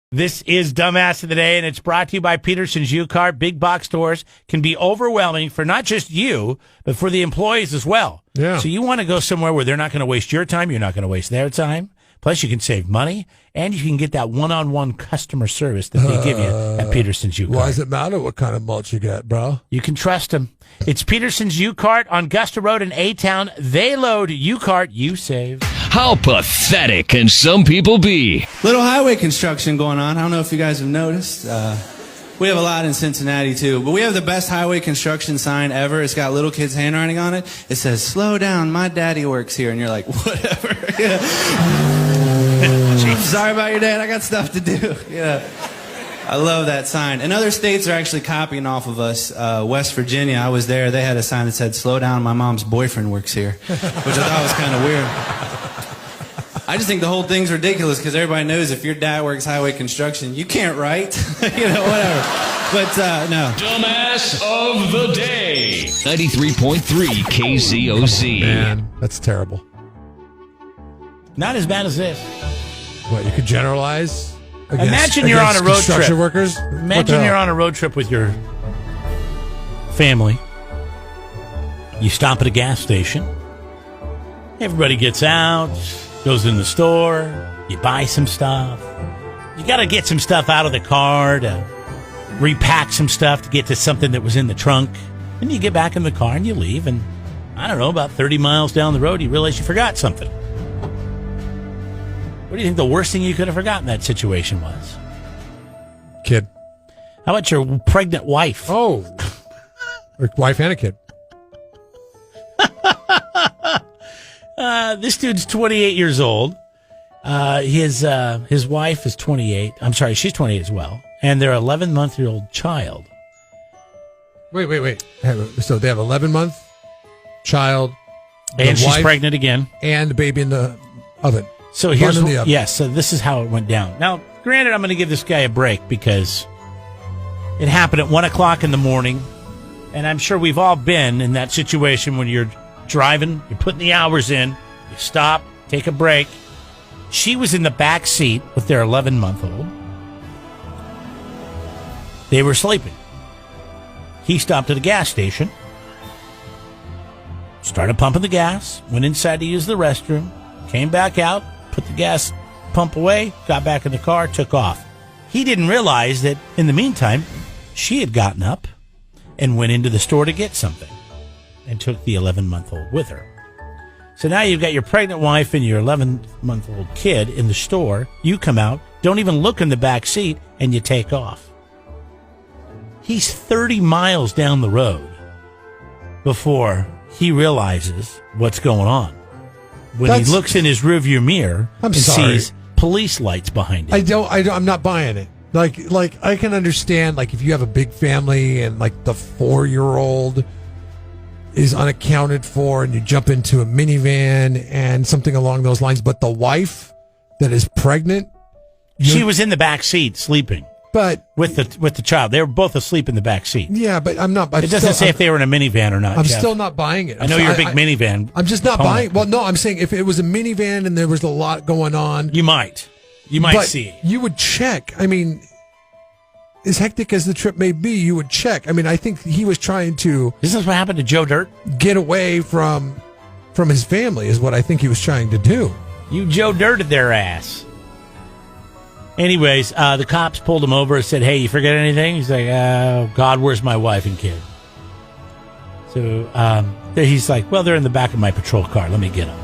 This is Dumbass of the Day, and it's brought to you by Peterson's U-Cart. Big box stores can be overwhelming for not just you, but for the employees as well. Yeah. So you want to go somewhere where they're not going to waste your time, you're not going to waste their time. Plus, you can save money, and you can get that one-on-one customer service that they give you at Peterson's U-Cart. Why does it matter what kind of mulch you get, bro? You can trust them. It's Peterson's U-Cart on Gusta Road in A-Town. They load U-Cart, you save. How pathetic can some people be? Little highway construction going on. I don't know if you guys have noticed. We have a lot in Cincinnati, too. But we have the best highway construction sign ever. It's got little kids' handwriting on it. It says, "Slow down, my daddy works here." And you're like, whatever. Yeah. Sorry about your dad. I got stuff to do. Yeah. I love that sign. And other states are actually copying off of us. West Virginia, I was there. They had a sign that said, "Slow down, my mom's boyfriend works here," which I thought was kind of weird. I just think the whole thing's ridiculous because everybody knows if your dad works highway construction, you can't write. Whatever. But, no. Dumbass of the Day. 93.3 KZOZ. Man, that's terrible. Not as bad as this. What, you could generalize? Imagine you're on a road construction trip. Workers? Imagine you're on a road trip with your family. You stop at a gas station. Everybody gets out, goes in the store. You buy some stuff. You got to get some stuff out of the car to repack some stuff to get to something that was in the trunk. Then you get back in the car and you leave. And I don't know, about 30 miles down the road, you realize you forgot something. What do you think the worst thing you could have forgotten in that situation was? Kid. How about your pregnant wife? Oh. Or wife and a kid. This dude's 28 years old. His wife is 28. I'm sorry, she's 28 as well. And their 11-month-old child. Wait. So they have 11-month child. And she's pregnant again. And the baby in the oven. So so this is how it went down. Now, granted, I'm going to give this guy a break because it happened at 1 o'clock in the morning. And I'm sure we've all been in that situation when you're driving, you're putting the hours in, you stop, take a break. She was in the back seat with their 11-month-old. They were sleeping. He stopped at a gas station, started pumping the gas, went inside to use the restroom, came back out, put the gas pump away, got back in the car, took off. He didn't realize that in the meantime, she had gotten up and went into the store to get something and took the 11-month-old with her. So now you've got your pregnant wife and your 11-month-old kid in the store. You come out, don't even look in the back seat, and you take off. He's 30 miles down the road before he realizes what's going on. When he looks in his rearview mirror sees police lights behind him. I'm not buying it. Like I can understand, like, if you have a big family and like the 4-year-old is unaccounted for and you jump into a minivan and something along those lines, but the wife that is pregnant, she was in the back seat sleeping. But with the child, they were both asleep in the back seat. Yeah, but I'm not. It doesn't say if they were in a minivan or not. I'm Jeff. still not buying it. I know you're a big minivan. I'm just not buying. Well, no, I'm saying if it was a minivan and there was a lot going on, you might see. You would check. I mean, as hectic as the trip may be, you would check. I mean, I think he was trying to. Isn't this what happened to Joe Dirt? Get away from his family is what I think he was trying to do. You Joe Dirted their ass. Anyways, the cops pulled him over and said, "Hey, you forget anything?" He's like, "Oh, God, where's my wife and kid?" So he's like, "Well, they're in the back of my patrol car. Let me get them."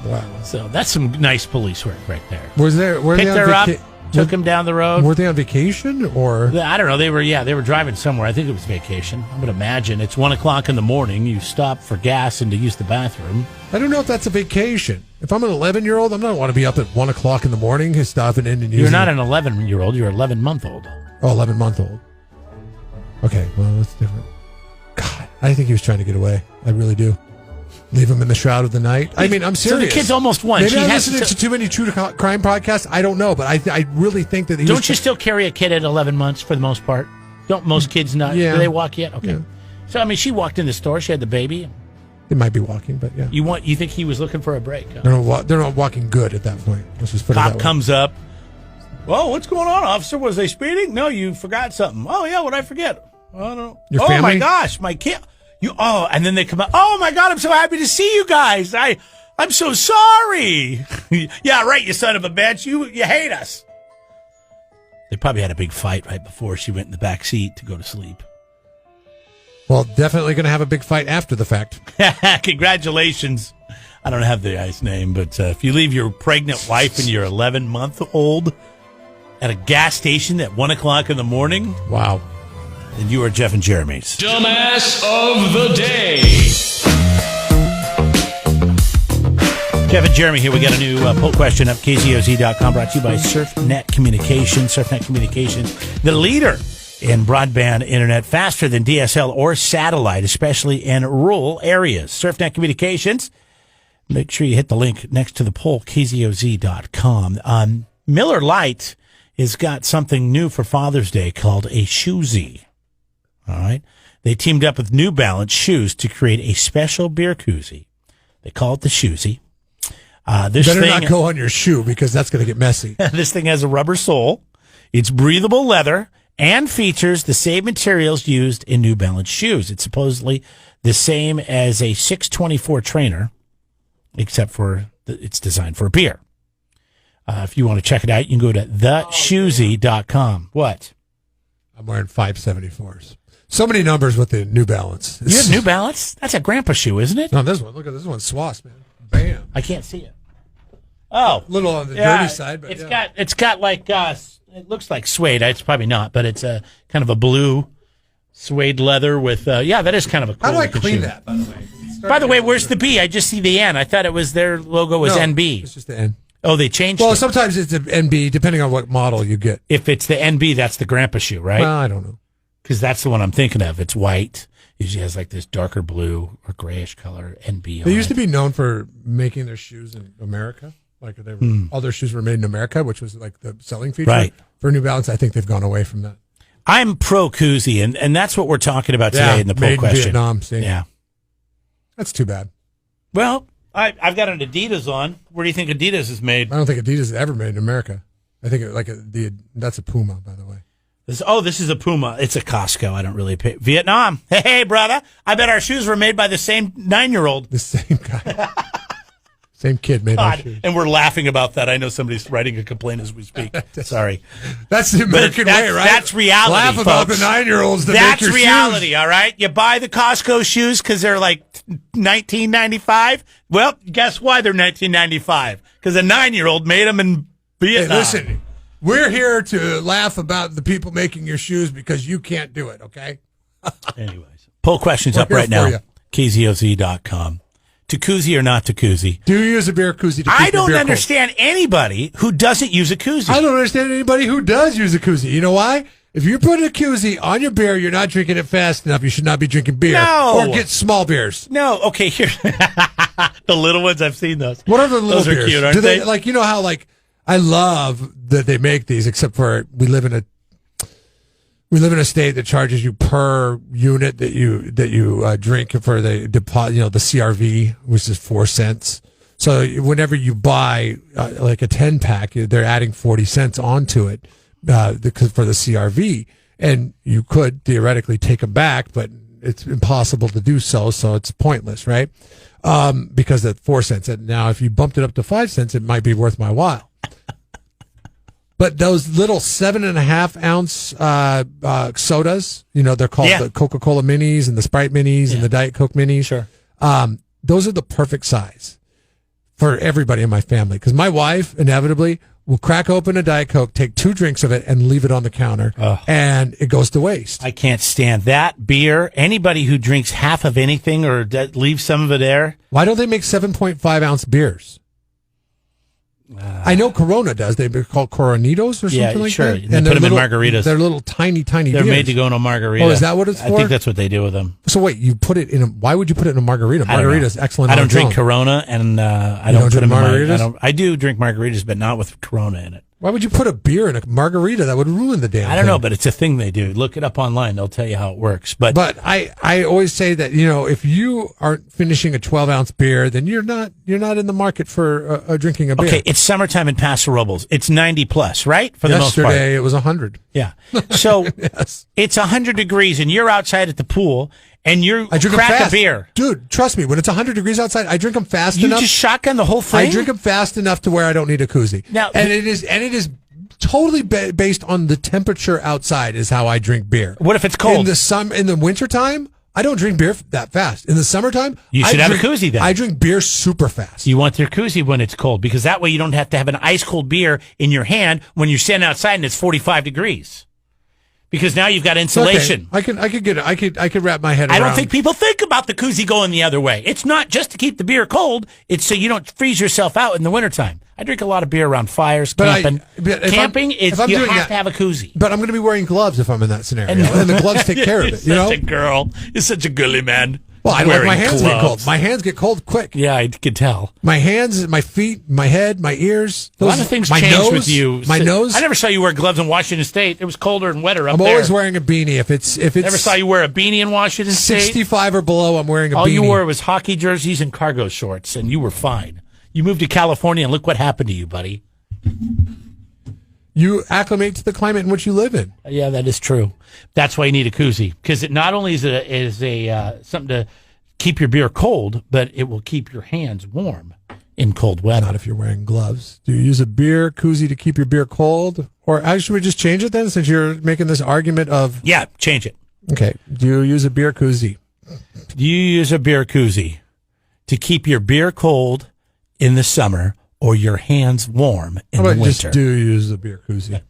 Wow. So that's some nice police work right there. Were Picked her up, took him down the road. Were they on vacation or? I don't know. They were driving somewhere. I think it was vacation. I would imagine. It's 1 o'clock in the morning. You stop for gas and to use the bathroom. I don't know if that's a vacation. If I'm an 11-year-old, I'm not want to be up at 1 o'clock in the morning stopping in and using. You're not an 11-year-old. You're an 11-month-old. Oh, 11-month-old. Okay, well, that's different. God, I think he was trying to get away. I really do. Leave him in the shroud of the night. I mean, I'm serious. So the kid's almost won. Maybe I'm listening to too many true crime podcasts. I don't know, but I really think that he Don't you still carry a kid at 11 months for the most part? Don't most kids not? Yeah. Do they walk yet? Okay. Yeah. So, I mean, she walked in the store. She had the baby. They might be walking, but yeah. You think he was looking for a break? Huh? They're not walking good at that point. Let's just put it that way. Cop comes up, Well, what's going on, officer? Was they speeding? No, you forgot something. Oh, yeah, what'd I forget? I don't know. Your oh, family? my gosh, my kid. And then they come out. Oh, my God, I'm so happy to see you guys. I'm so sorry. Yeah, right, you son of a bitch. You hate us. They probably had a big fight right before she went in the back seat to go to sleep. Well, definitely going to have a big fight after the fact. Congratulations. I don't have the guy's name, but if you leave your pregnant wife and your 11-month-old at a gas station at 1 o'clock in the morning, wow, then you are Jeff and Jeremy's Dumbass of the day. Jeff and Jeremy here. We got a new poll question up, KZOZ.com, brought to you by SurfNet Communications. SurfNet Communications, the leader in broadband internet, faster than DSL or satellite, especially in rural areas. SurfNet Communications. Make sure you hit the link next to the poll, KZOZ.com. Miller Lite has got something new for Father's Day called a Coozie. All right. They teamed up with New Balance shoes to create a special beer koozie. They call it the Coozie. This better thing, not go on your shoe because that's going to get messy. This thing has a rubber sole. It's breathable leather and features the same materials used in New Balance shoes. It's supposedly the same as a 624 trainer, except for it's designed for a beer. If you want to check it out, you can go to theshoezy.com. What? I'm wearing 574s. So many numbers with the New Balance. You have New Balance? That's a grandpa shoe, isn't it? No, this one. Look at this one. Swass, man. Bam. I can't see it. Oh, A little on the dirty side, but it's got like it looks like suede. It's probably not, but it's a kind of a blue suede leather with that is kind of a cool. How do I looking clean shoe. that, by the way? By the way, where's the B? I just see the N. I thought it was their logo was No, NB. It's just the N. Oh, they changed Well, it. sometimes it's an NB, depending on what model you get. If it's the NB, that's the grandpa shoe, right? Well, I don't know. Because that's the one I'm thinking of. It's white. Usually has like this darker blue or grayish color NB on They used it. to be known for making their shoes in America. Like they were, all their shoes were made in America, which was like the selling feature. Right. For New Balance, I think they've gone away from that. I'm pro Coozie, and that's what we're talking about today in the poll made in question. Vietnam, see? Yeah. That's too bad. Well, I've got an Adidas on. Where do you think Adidas is made? I don't think Adidas is ever made in America. I think that's a Puma, by the way. This is a Puma. It's a Costco. I don't really pay. Vietnam. Hey, brother. I bet our shoes were made by the same 9-year-old. The same guy. Same kid made our shoes. And we're laughing about that. I know somebody's writing a complaint as we speak. Sorry. That's the American way, right? That's reality, Laugh folks. about the 9-year-olds that That's make your reality, shoes. all right? You buy the Costco shoes because they're like $19.95. Well, guess why they're $19.95? Because a 9-year-old made them in Vietnam. Hey, listen, we're here to laugh about the people making your shoes because you can't do it, okay? Anyways, poll questions We're up here right for now. you. KZOZ.com. To Coozie or not to Coozie? Do you use a beer koozie to keep I your don't beer understand anybody who doesn't use a koozie. cold? I don't understand anybody who does use a koozie. You know why? If you put a koozie on your beer, you're not drinking it fast enough. You should not be drinking beer. No. Or get small beers. No, okay, here. The little ones, I've seen those. What are the little Those are beers? cute, aren't Do they? Like, you know how, like, I love that they make these, except for we live in a state that charges you per unit that you drink for the deposit, the CRV, which is 4 cents. So whenever you buy like a 10-pack, they're adding 40 cents onto it for the CRV, and you could theoretically take them back, but it's impossible to do so. So it's pointless, right? Because at 4 cents. And now, if you bumped it up to 5 cents, it might be worth my while. But those little 7.5 ounce sodas, they're called the Coca-Cola minis and the Sprite minis and the Diet Coke minis. Sure. Those are the perfect size for everybody in my family. Because my wife inevitably will crack open a Diet Coke, take 2 drinks of it, and leave it on the counter, and it goes to waste. I can't stand that. Beer, anybody who drinks half of anything or leaves some of it there. Why don't they make 7.5 ounce beers? I know Corona does. They're called Coronitos or something like sure. that. They put them in margaritas. They're little tiny They're beers. made to go in a margarita. Oh, is that what it's for? I think that's what they do with them. So wait, you put it in why would you put it in a margarita? I don't know. Margarita is excellent. I don't on its drink own. Corona, and I You don't put don't them drink in margaritas? I do drink margaritas, but not with Corona in it. Why would you put a beer in a margarita? That would ruin the damn thing. I don't know, but it's a thing they do. Look it up online. They'll tell you how it works. But I always say that, if you aren't finishing a 12-ounce beer, then you're not in the market for drinking a beer. Okay, it's summertime in Paso Robles. It's 90 plus, right? For the most part. Yesterday it was 100. Yeah. So Yes. it's 100 degrees and you're outside at the pool and I drink crack them fast. a beer. Dude, trust me, when it's 100 degrees outside, I drink them fast You enough. just shotgun the whole thing? I drink them fast enough to where I don't need a koozie. Now- and it is totally based on the temperature outside is how I drink beer. What if it's cold? In the wintertime, I don't drink beer that fast. In the summertime, You should have a koozie then. I drink beer super fast. You want your koozie when it's cold because that way you don't have to have an ice cold beer in your hand when you're standing outside and it's 45 degrees. Because now you've got insulation. Okay. I could wrap my head around. I don't think people think about the koozie going the other way. It's not just to keep the beer cold. It's so you don't freeze yourself out in the wintertime. I drink a lot of beer around fires, camping. Camping, you have to have a koozie. But I'm going to be wearing gloves if I'm in that scenario. And the gloves take care of it. You're such a girl. You're such a girly man. Well, I like my hands gloves. get cold. My hands get cold quick. Yeah, I could tell. My hands, my feet, my head, my ears. A lot of things my changed nose, with you. My nose. I never saw you wear gloves in Washington State. It was colder and wetter up I'm there. always wearing a beanie. If it's Never saw you wear a beanie in Washington State. 65 or below, I'm wearing a beanie. All you wore was hockey jerseys and cargo shorts, and you were fine. You moved to California, and look what happened to you, buddy. You acclimate to the climate in which you live in. Yeah, that is true. That's why you need a koozie, because it not only is something to keep your beer cold, but it will keep your hands warm in cold weather. Not if you're wearing gloves. Do you use a beer koozie to keep your beer cold? Or should we just change it then, since you're making this argument of... Yeah, change it. Okay. Do you use a beer koozie? Do you use a beer koozie to keep your beer cold in the summer or your hands warm in the winter? Just do you use a beer koozie?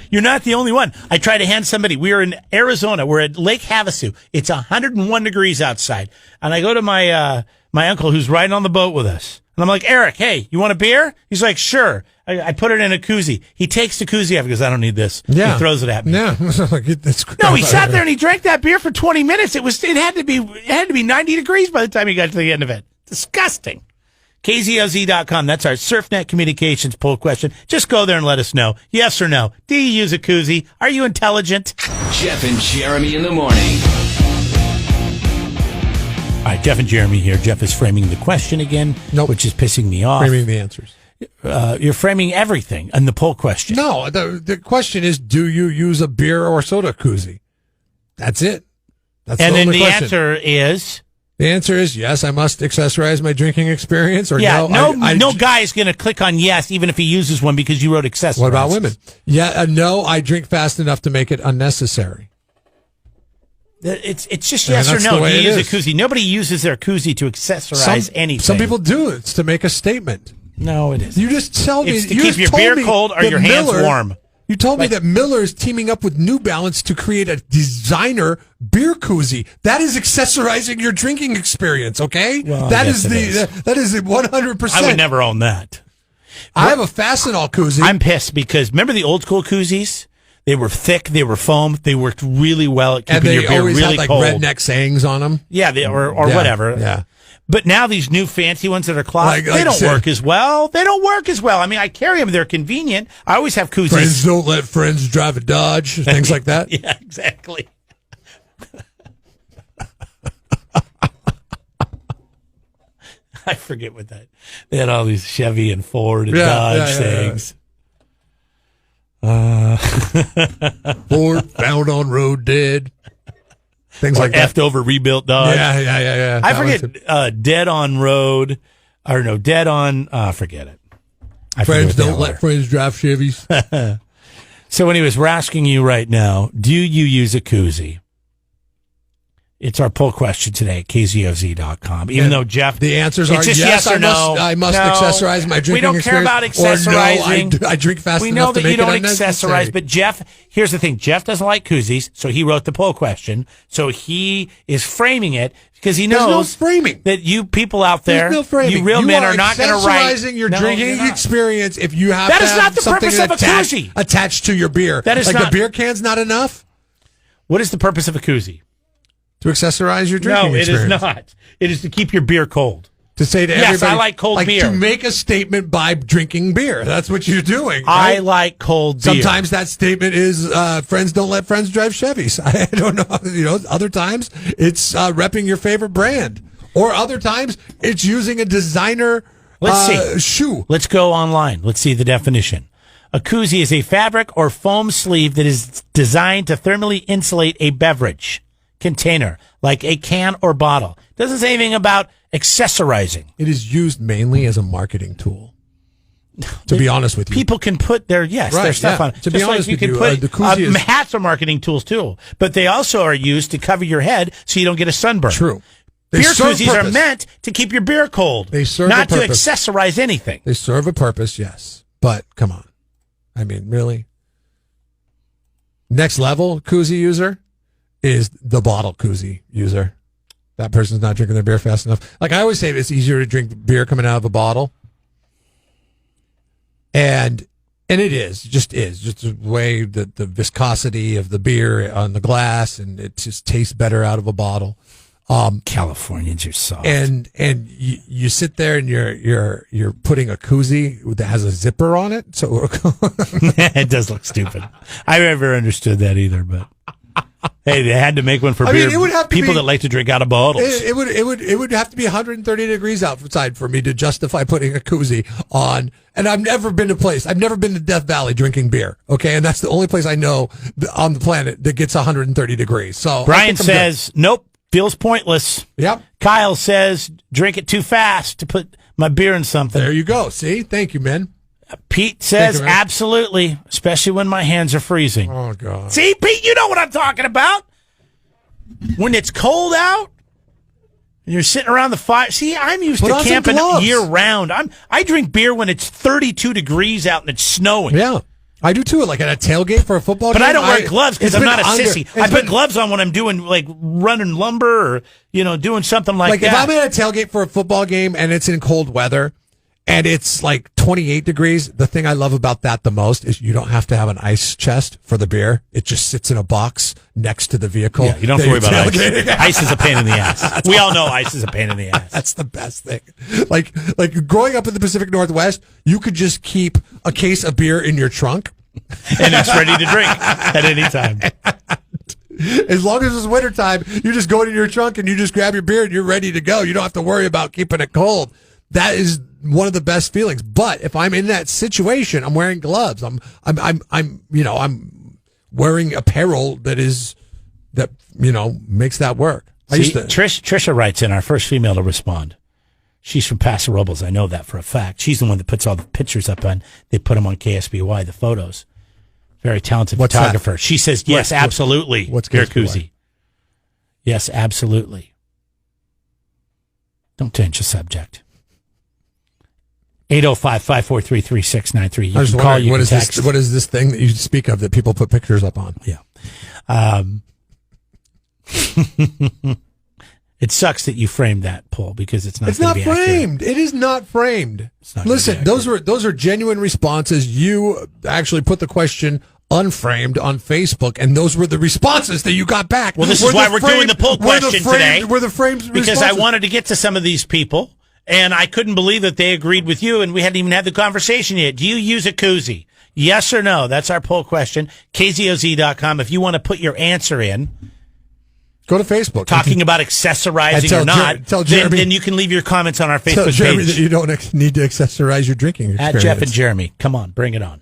You're not the only one. I tried to hand somebody. We were in Arizona. We're at Lake Havasu. It's 101 degrees outside. And I go to my uncle who's riding on the boat with us. And I'm like, Eric, hey, you want a beer? He's like, sure. I put it in a koozie. He takes the koozie off. He goes, I don't need this. Yeah. He throws it at me. Yeah. No, he sat there and he drank that beer for 20 minutes. It had to be 90 degrees by the time he got to the end of it. Disgusting. KZOZ.com. That's our SurfNet Communications poll question. Just go there and let us know. Yes or no. Do you use a koozie? Are you intelligent? Jeff and Jeremy in the morning. All right, Jeff and Jeremy here. Jeff is framing the question again, which is pissing me off. Framing the answers. You're framing everything in the poll question. No, the question is, do you use a beer or soda koozie? That's it. That's and the then only the question. answer is... The answer is yes, I must accessorize my drinking experience, or no guy is going to click on yes, even if he uses one because you wrote accessorize. What about women? Yeah, no, I drink fast enough to make it unnecessary. It's just yes or no. Do you use a koozie? Nobody uses their koozie to accessorize anything. Some people do. It's to make a statement. No, it isn't. You just tell me. It's to keep your beer cold or your hands warm. You told me that Miller is teaming up with New Balance to create a designer beer koozie. That is accessorizing your drinking experience, okay? Well, that is 100%. I would never own that. I have a Fastenal koozie. I'm pissed because remember the old school koozies? They were thick, they were foam, they worked really well at keeping your beer really cold. And they always had redneck sayings on them. Yeah, or whatever. Yeah. But now these new fancy ones that are cloth, they don't work as well. They don't work as well. I mean, I carry them. They're convenient. I always have koozies. Friends don't let friends drive a Dodge. Things like that. Yeah, exactly. I forget what that. They had all these Chevy and Ford and Dodge things. Ford found on road dead. Things like that. Effed over rebuilt Dodge. Yeah. I forget dead on road. Or no, dead on. Forget it. Friends don't let friends drive Chevys. So anyways, we're asking you right now, do you use a koozie? It's our poll question today at KZOZ.com. Even though, Jeff, the answers are yes or no. I must accessorize my drinking experience. We don't care about accessorizing. No, I drink fast we enough know that to make you it don't unnecessary. accessorize, but Jeff, here's the thing. Jeff doesn't like koozies, so he wrote the poll question. So he is framing it because he knows There's no framing. that you people out there, There's no framing. you real men are not going to write. Accessorizing your drinking experience if you have that to is have not the something purpose of a koozie. attached to your beer. That is like not, the beer can's not enough? What is the purpose of a koozie? To accessorize your drinking experience. No, it is not. It is to keep your beer cold. To say to Yes, everybody, I like cold beer. To make a statement by drinking beer. That's what you're doing. I Right? like cold beer. Sometimes that statement is friends don't let friends drive Chevys. I don't know. Other times it's repping your favorite brand, or other times it's using a designer shoe. Let's go online. Let's see the definition. A koozie is a fabric or foam sleeve that is designed to thermally insulate a beverage container, like a can or bottle. Doesn't say anything about accessorizing. It is used mainly as a marketing tool. To be honest with you, people can put their stuff on. To be honest with you, the koozie hats are marketing tools too, but they also are used to cover your head so you don't get a sunburn. True. Beer koozies are meant to keep your beer cold. They serve not a to purpose. accessorize anything. They serve a purpose, yes, but come on. I mean, really? Next level koozie user is the bottle koozie user. That person's not drinking their beer fast enough. Like I always say, it's easier to drink beer coming out of a bottle. And it is just the way that the viscosity of the beer on the glass, and it just tastes better out of a bottle. Californians are soft. And you sit there and you're putting a koozie that has a zipper on it. So it does look stupid. I never understood that either, but hey, they had to make one for beer. It would have to people be, that like to drink out of bottles. It would have to be 130 degrees outside for me to justify putting a koozie on. And I've never been to Death Valley drinking beer. Okay, and that's the only place I know on the planet that gets 130 degrees. So Brian says, nope, feels pointless. Yep. Kyle says, drink it too fast to put my beer in something. There you go. See, thank you, man. Pete says, absolutely, especially when my hands are freezing. Oh, God. See, Pete, you know what I'm talking about. When it's cold out, and you're sitting around the fire. See, I'm used to camping year-round. I drink beer when it's 32 degrees out and it's snowing. Yeah, I do, too, like at a tailgate for a football game. But I don't wear gloves because I'm not a sissy. I put been gloves on when I'm doing, like, running lumber or, doing something like that. If I'm at a tailgate for a football game and it's in cold weather, and it's like 28 degrees. The thing I love about that the most is you don't have to have an ice chest for the beer. It just sits in a box next to the vehicle. Yeah, you don't have to worry about ice. Ice is a pain in the ass. We all know ice is a pain in the ass. That's the best thing. Like growing up in the Pacific Northwest, you could just keep a case of beer in your trunk. And it's ready to drink at any time. As long as it's wintertime, you just go into your trunk and you just grab your beer and you're ready to go. You don't have to worry about keeping it cold. That is one of the best feelings. But if I'm in that situation, I'm wearing gloves. I'm wearing apparel that makes that work. Trisha writes in, our first female to respond. She's from Paso Robles. I know that for a fact. She's the one that puts all the pictures up on. They put them on KSBY, the photos. Very talented photographer. That? She says, yes, absolutely. What's Beer koozie? Yes, absolutely. Don't change the subject. 805-543-3693. You can call, you can text. What is this thing that you speak of that people put pictures up on? Yeah. It sucks that you framed that, Paul, because it's not. It's not framed. It is not framed. Listen, those are genuine responses. You actually put the question unframed on Facebook, and those were the responses that you got back. Well, this is why we're doing the poll question today. Were the framed because I wanted to get to some of these people. And I couldn't believe that they agreed with you, and we hadn't even had the conversation yet. Do you use a koozie? Yes or no? That's our poll question. KZOZ.com. If you want to put your answer in, go to Facebook. Talking about accessorizing or not, then you can leave your comments on our Facebook tell Jeremy page. That you don't need to accessorize your drinking experience. At Jeff and Jeremy. Come on, bring it on.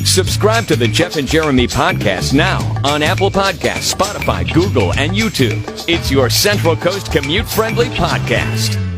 Subscribe to the Jeff and Jeremy podcast now on Apple Podcasts, Spotify, Google, and YouTube. It's your Central Coast commute-friendly podcast.